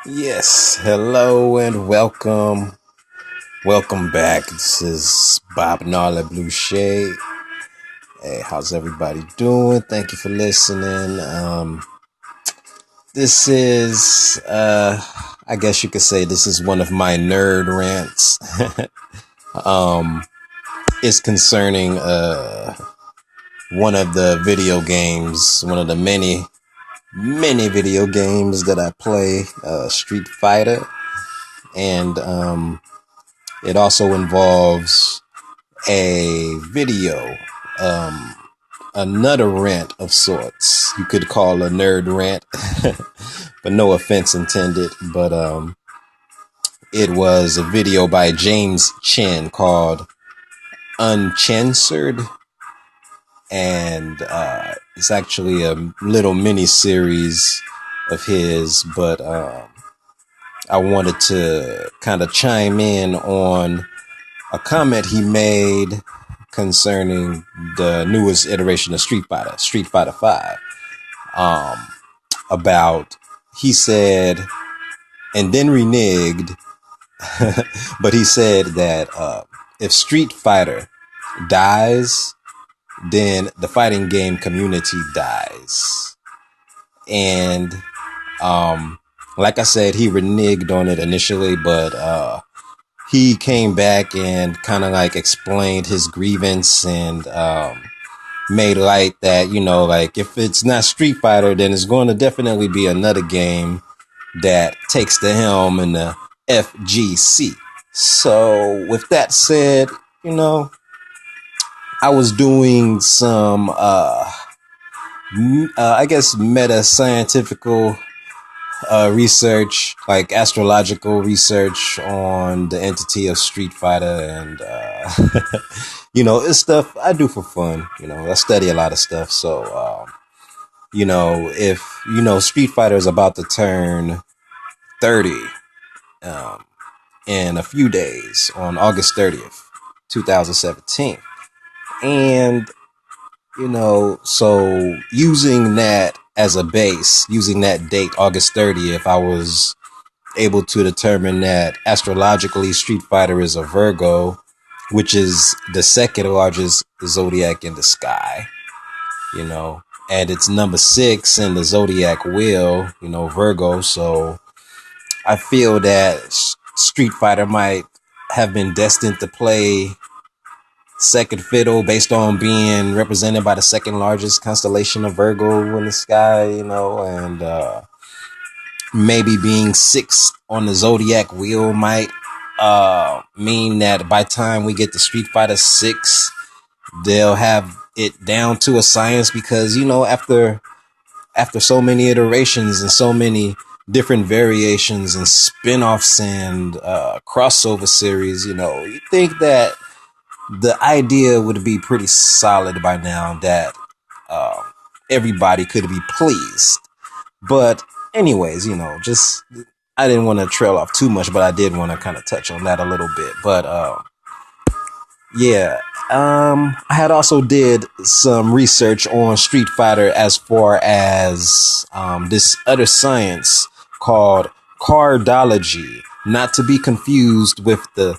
Yes, hello and welcome. Welcome back. This is Bob Knarley Blueshay. Hey, how's everybody doing? Thank you for listening. This is, I guess you could say this is one of my nerd rants. It's concerning, one of the video games, one of the many video games that I play, Street Fighter. And, it also involves a video, another rant of sorts. You could call a nerd rant, but no offense intended. But it was a video by James Chen called UNCHENSORED, and it's actually a little mini series of his. But I wanted to kind of chime in on a comment he made concerning the newest iteration of Street Fighter 5. About, he said, and then reneged, but he said that if Street Fighter dies, then the fighting game community dies. And like I said, he reneged on it initially, but he came back and kind of like explained his grievance and made light that, you know, like if it's not Street Fighter, then it's going to definitely be another game that takes the helm in the FGC. So with that said, you know, I was doing some, I guess, meta-scientifical research, like astrological research on the entity of Street Fighter, and you know, it's stuff I do for fun. You know, I study a lot of stuff. So you know, if you know, Street Fighter is about to turn 30 in a few days on August 30th, 2017, and you know, so using that as a base, using that date, August 30th, I was able to determine that astrologically Street Fighter is a Virgo, which is the second largest zodiac in the sky, you know, and it's number 6 in the zodiac wheel, you know, Virgo. So I feel that Street Fighter might have been destined to play second fiddle based on being represented by the second largest constellation of Virgo in the sky, you know, and maybe being 6th on the zodiac wheel might mean that by the time we get to Street Fighter 6, they'll have it down to a science, because, you know, after so many iterations and so many different variations and spin-offs and crossover series, you know, you think that the idea would be pretty solid by now, that everybody could be pleased. But anyways, you know, just, I didn't want to trail off too much, but I did want to kind of touch on that a little bit. But yeah, I had also did some research on Street Fighter as far as this other science called Cardology, not to be confused with the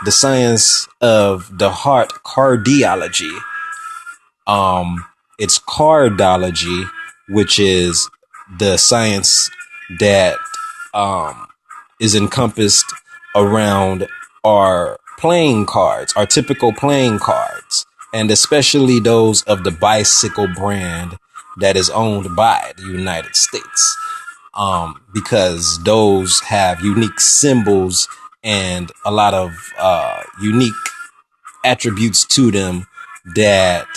science of the heart, cardiology. It's Cardology, which is the science that is encompassed around our playing cards, our typical playing cards, and especially those of the bicycle brand that is owned by the United States, because those have unique symbols and a lot of unique attributes to them that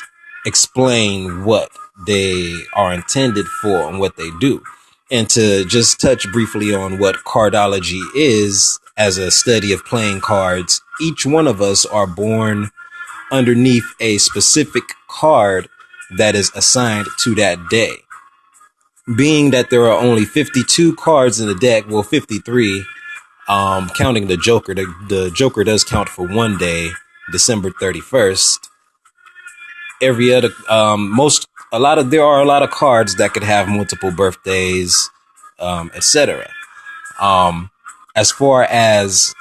explain what they are intended for and what they do. And to just touch briefly on what cardology is, as a study of playing cards, each one of us are born underneath a specific card that is assigned to that day. Being that there are only 52 cards in the deck, well, 53, counting the Joker. The Joker does count for one day, December 31st. every other there are a lot of cards that could have multiple birthdays, etc. As far as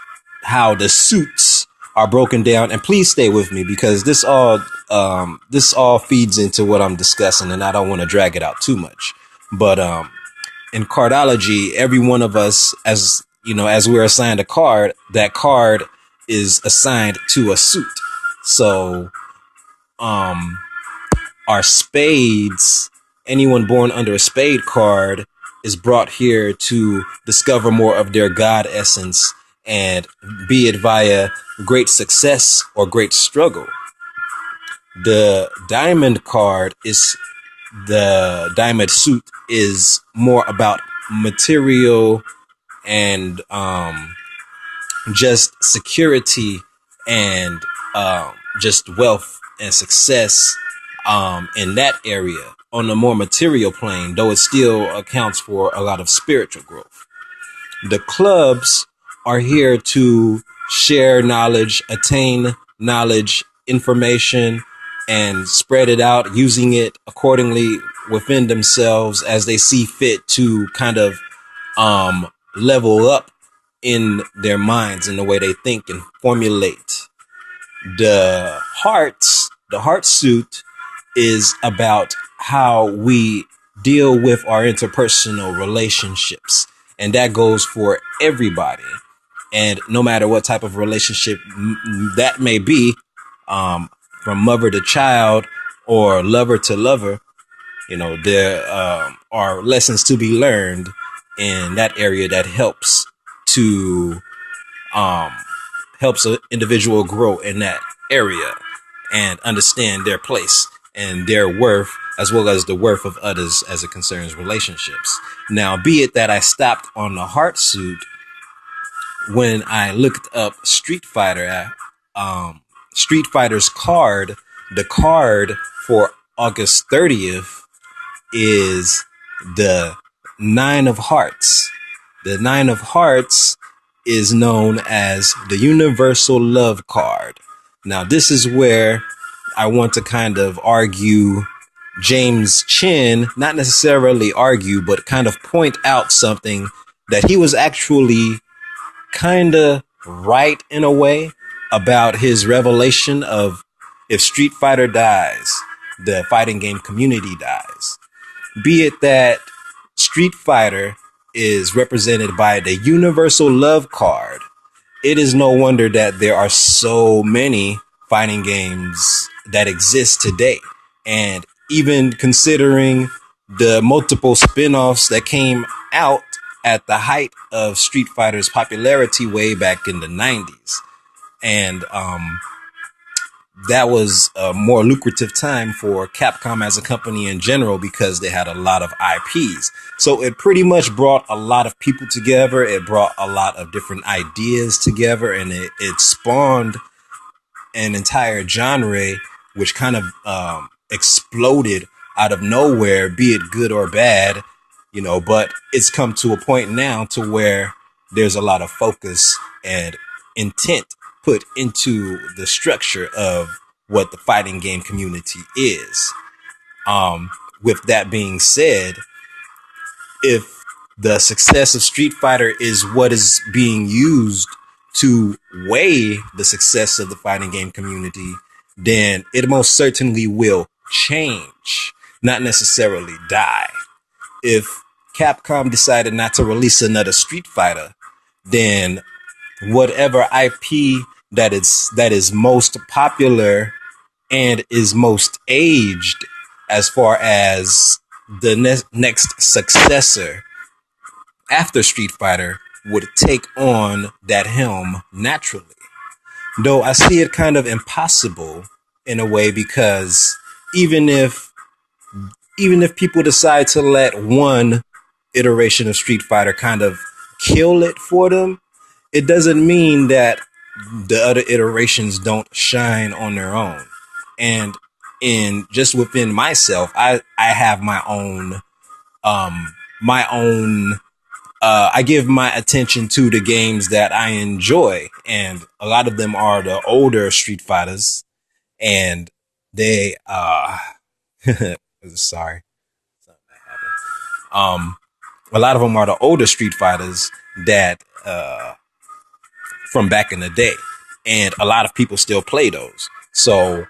how the suits are broken down, and please stay with me because this all feeds into what I'm discussing, and I don't want to drag it out too much. But in cardology, every one of us, as you know, as we're assigned a card, that card is assigned to a suit. So our spades, anyone born under a spade card is brought here to discover more of their God essence, and be it via great success or great struggle. The diamond card is the diamond suit is more about material and just security and just wealth and success in that area on a more material plane, though it still accounts for a lot of spiritual growth. The clubs are here to share knowledge, attain knowledge, information, and spread it out, using it accordingly within themselves as they see fit to kind of level up in their minds in the way they think and formulate. The heart suit is about how we deal with our interpersonal relationships. And that goes for everybody. And no matter what type of relationship that may be, from mother to child or lover to lover, you know, there are lessons to be learned in that area that helps an individual grow in that area and understand their place and their worth, as well as the worth of others as it concerns relationships. Now, be it that I stopped on the heart suit when I looked up Street Fighter, Street Fighter's card, the card for August 30th is the Nine of Hearts. The Nine of Hearts is known as the Universal Love card. Now, this is where I want to kind of argue James Chen, not necessarily argue, but kind of point out something that he was actually kind of right in a way about his revelation of if Street Fighter dies, the fighting game community dies. Be it that Street Fighter is represented by the Universal Love card, it is no wonder that there are so many fighting games that exist today. And even considering the multiple spin-offs that came out at the height of Street Fighter's popularity way back in the 90s. And that was a more lucrative time for Capcom as a company in general because they had a lot of IPs. So it pretty much brought a lot of people together. It brought a lot of different ideas together, and it spawned an entire genre which kind of exploded out of nowhere, be it good or bad, you know, but it's come to a point now to where there's a lot of focus and intent put into the structure of what the fighting game community is. With that being said, if the success of Street Fighter is what is being used to weigh the success of the fighting game community, then it most certainly will change, not necessarily die. If Capcom decided not to release another Street Fighter, then whatever IP that is most popular and is most aged as far as the next successor after Street Fighter would take on that helm naturally. Though I see it kind of impossible in a way, because even if people decide to let one iteration of Street Fighter kind of kill it for them, it doesn't mean that the other iterations don't shine on their own. And in just within myself, I have my own I give my attention to the games that I enjoy, and a lot of them are the older Street Fighters, and they sorry, something that happened. A lot of them are the older Street Fighters that from back in the day, and a lot of people still play those. So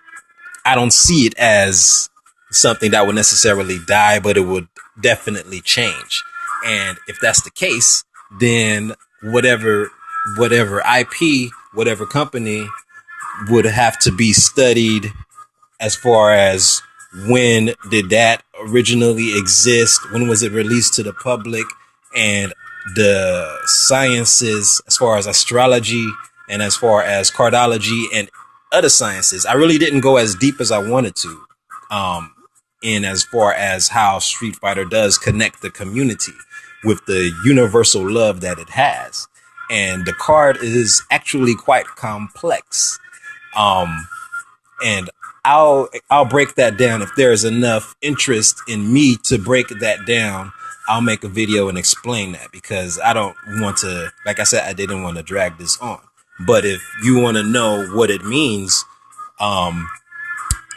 I don't see it as something that would necessarily die, but it would definitely change. And if that's the case, then whatever IP, whatever company would have to be studied as far as when did that originally exist, when was it released to the public, and the sciences as far as astrology and as far as cardology and other sciences. I really didn't go as deep as I wanted to, in as far as how Street Fighter does connect the community with the universal love that it has. And the card is actually quite complex. Um, and I'll break that down. If there is enough interest in me to break that down, I'll make a video and explain that, because I don't want to, like I said, I didn't want to drag this on. But if you want to know what it means,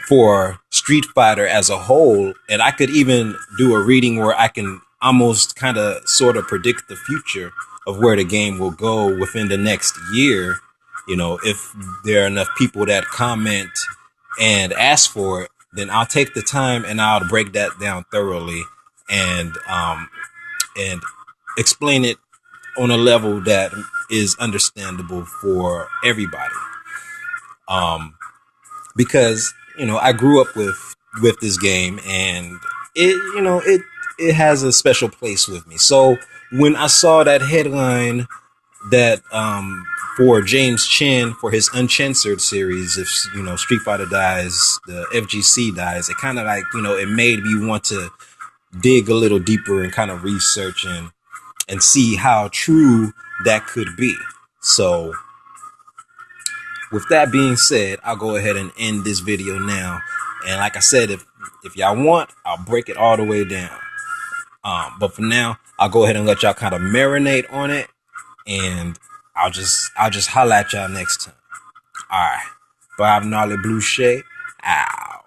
for Street Fighter as a whole, and I could even do a reading where I can almost kind of sort of predict the future of where the game will go within the next year. You know, if there are enough people that comment and ask for it, then I'll take the time and I'll break that down thoroughly, and explain it on a level that is understandable for everybody. Because I grew up with this game, and it has a special place with me. So when I saw that headline that for James Chen for his Uncensored series, if Street Fighter dies, the FGC dies, it kind of like it made me want to dig a little deeper and kind of research and see how true that could be. So with that being said, I'll go ahead and end this video now. And like I said, if y'all want, I'll break it all the way down. But for now, I'll go ahead and let y'all kind of marinate on it, and I'll just holla at y'all next time. All right. Bye, Knarley Blueshay. Ow.